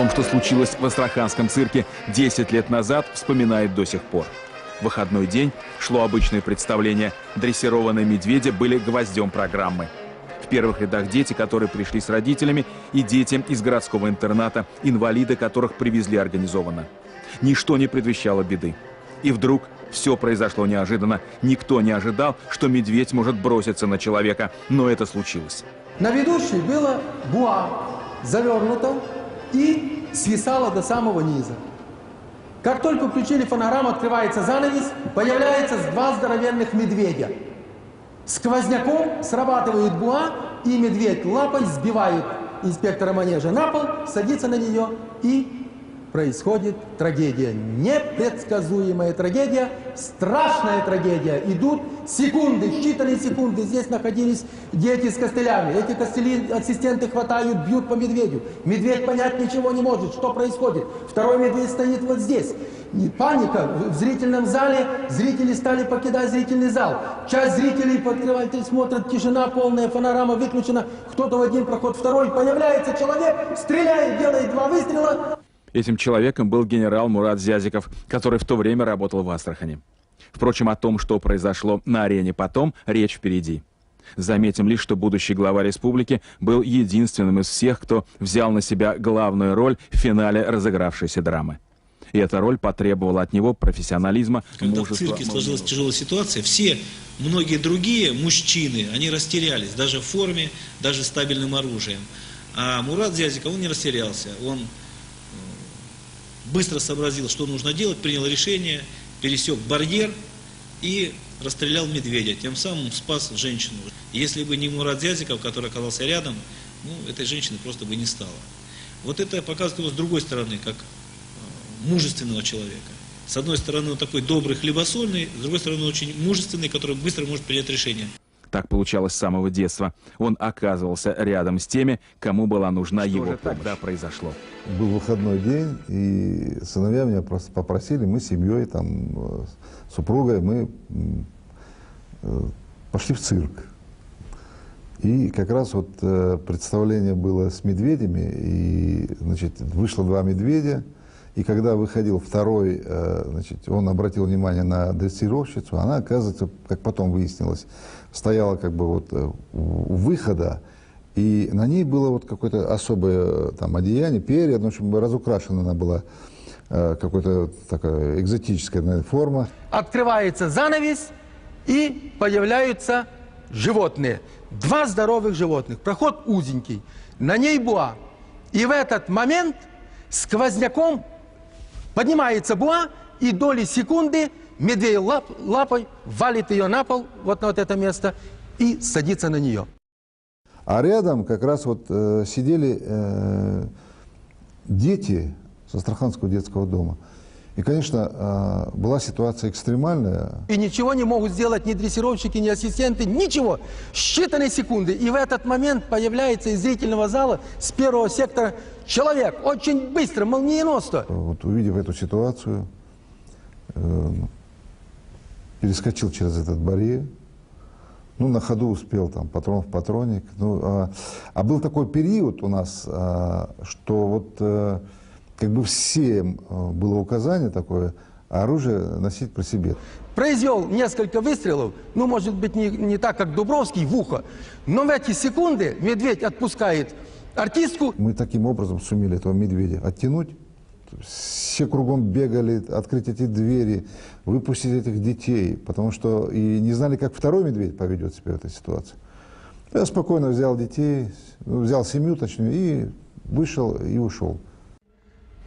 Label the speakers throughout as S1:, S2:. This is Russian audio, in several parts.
S1: том, что случилось в Астраханском цирке 10 лет назад, вспоминает до сих пор. В выходной день шло обычное представление. Дрессированные медведи были гвоздем программы. В первых рядах дети, которые пришли с родителями, и дети из городского интерната, инвалиды, которых привезли организованно. Ничто не предвещало беды. И вдруг все произошло неожиданно. Никто не ожидал, что медведь может броситься на человека, но это случилось.
S2: На ведущей было буа, завернуто и свисало до самого низа. Как только включили фонограмму, открывается занавес, появляется два здоровенных медведя. Сквозняком срабатывает буа, и медведь лапой сбивает инспектора манежа на пол, садится на нее, и происходит трагедия. Непредсказуемая трагедия, страшная трагедия. Идут секунды, считанные секунды. Здесь находились дети с костылями. Эти костыли ассистенты хватают, бьют по медведю. Медведь понять ничего не может, что происходит. Второй медведь стоит вот здесь. Паника в зрительном зале. Зрители стали покидать зрительный зал. Часть зрителей подкрывают, смотрят, тишина полная, фонограмма выключена. Кто-то в один проход, второй. Появляется человек, стреляет, делает два выстрела.
S1: Этим человеком был генерал Мурат Зязиков, который в то время работал в Астрахани. Впрочем, о том, что произошло на арене потом, речь впереди. Заметим лишь, что будущий глава республики был единственным из всех, кто взял на себя главную роль в финале разыгравшейся драмы. И эта роль потребовала от него профессионализма,
S3: когда
S1: мужества.
S3: Когда в цирке сложилась тяжелая ситуация, многие другие мужчины, они растерялись, даже в форме, даже с табельным оружием. А Мурат Зязиков, он не растерялся, он быстро сообразил, что нужно делать, принял решение, пересек барьер и расстрелял медведя, тем самым спас женщину. Если бы не Мурат Зязиков, который оказался рядом, этой женщины просто бы не стало. Вот это показывает его с другой стороны, как мужественного человека. С одной стороны, он такой добрый, хлебосольный, с другой стороны, очень мужественный, который быстро может принять решение.
S1: Так получалось с самого детства. Он оказывался рядом с теми, кому была нужна его помощь. Тогда произошло.
S4: Был выходной день, и сыновья меня просто попросили, мы с семьей, там, с супругой, мы пошли в цирк. И как раз вот представление было с медведями, и, значит, вышло два медведя, и когда выходил второй, значит, он обратил внимание на дрессировщицу, она, оказывается, как потом выяснилось, стояла как бы вот у выхода, и на ней было вот какое-то особое там одеяние, перья, в общем, разукрашена она была, какая-то такая экзотическая, наверное, форма.
S2: Открывается занавес, и появляются животные. Два здоровых животных. Проход узенький. На ней буа. И в этот момент сквозняком поднимается буа, и доли секунды медведь лапой валит ее на пол, вот на вот это место, и садится на нее.
S4: А рядом как раз вот сидели дети с Астраханского детского дома. И, конечно, была ситуация экстремальная.
S2: И ничего не могут сделать ни дрессировщики, ни ассистенты, ничего. Считанные секунды. И в этот момент появляется из зрительного зала с первого сектора человек. Очень быстро, молниеносно.
S4: Вот увидев эту ситуацию, перескочил через этот барьер. Ну, на ходу успел, там, патрон в патронник. Ну, а был такой период у нас, что вот как бы всем было указание такое, оружие носить при себе.
S2: Произвел несколько выстрелов, ну, может быть, не так, как Дубровский, в ухо, но в эти секунды медведь отпускает артистку.
S4: Мы таким образом сумели этого медведя оттянуть. Все кругом бегали, открыть эти двери, выпустить этих детей, потому что и не знали, как второй медведь поведет себя в этой ситуации. Я спокойно взял детей, взял семью, точнее, и вышел, и ушел.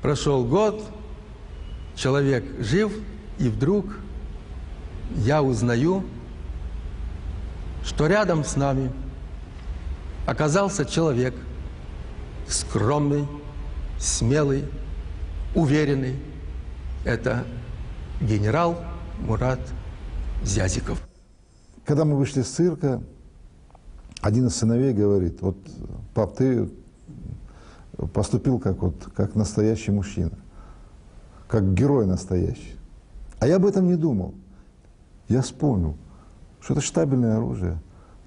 S2: Прошел год, человек жив, и вдруг я узнаю, что рядом с нами оказался человек скромный, смелый, уверенный. Это генерал Мурат Зязиков.
S4: Когда мы вышли с цирка, один из сыновей говорит: вот, пап, ты поступил как настоящий мужчина, как герой настоящий. А я об этом не думал. Я вспомнил, что это штабельное оружие.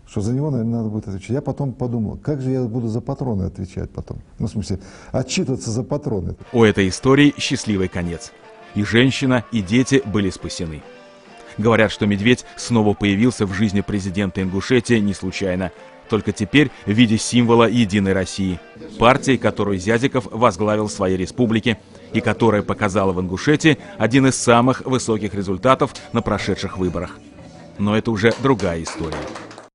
S4: что за него, наверное, надо будет отвечать. Я потом подумал, как же я буду за патроны отвечать потом? Ну, в смысле, отчитываться за патроны.
S1: У этой истории счастливый конец. И женщина, и дети были спасены. Говорят, что медведь снова появился в жизни президента Ингушетии не случайно. Только теперь в виде символа Единой России. Партии, которую Зязиков возглавил в своей республике и которая показала в Ингушетии один из самых высоких результатов на прошедших выборах. Но это уже другая история.